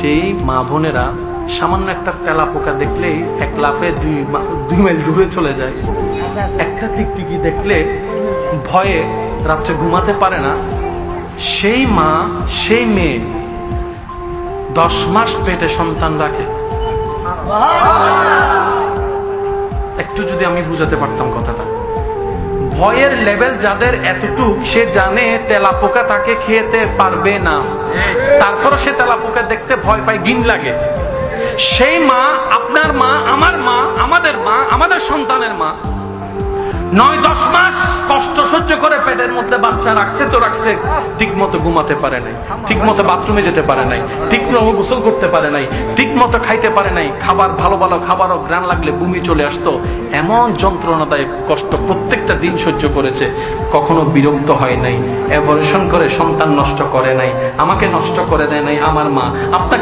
যেই মা বোনেরা সামান্য একটা তেলা পোকা দেখলেই এক লাফে 2 মাইল দূরে চলে যায়, একটা টিকটিকি দেখলে ভয়ে রাত্রে ঘুমাতে পারে না, সেই মা সেই মেয়ে 10 মাস পেটে সন্তান রাখে। একটু যদি আমি বুঝাতে পারতাম কথাটা, ভয়ের লেভেল যাদের এতটুক, সে জানে তেলা পোকা তাকে খেতে পারবে না, তারপরও সে তেলা পোকা দেখতে ভয় পায়, ঘিন লাগে। সেই মা, আপনার মা, আমার মা, আমাদের মা, আমাদের সন্তানের মা 9-10 মাস কষ্ট সহ্য করে পেটের মধ্যে বাচ্চা রাখছে তো রাখছে, ঠিক মতো ঘুমাতে পারে নাই, ঠিক মতো বাথরুমে যেতে পারে নাই, ঠিক মতো গোসল করতে পারে নাই, ঠিক মতো খাইতে পারে নাই, খাবার ভালো ভালো খাবারও ঘ্রাণ লাগলে বমি চলে আসতো। এমন যন্ত্রণাদায়ক কষ্ট প্রত্যেকটা দিন সহ্য করেছে, কখনো বিরক্ত হয় নাই, অ্যাবর্শন করে সন্তান নষ্ট করে নাই, আমাকে নষ্ট করে দেয় নাই আমার মা। আপনার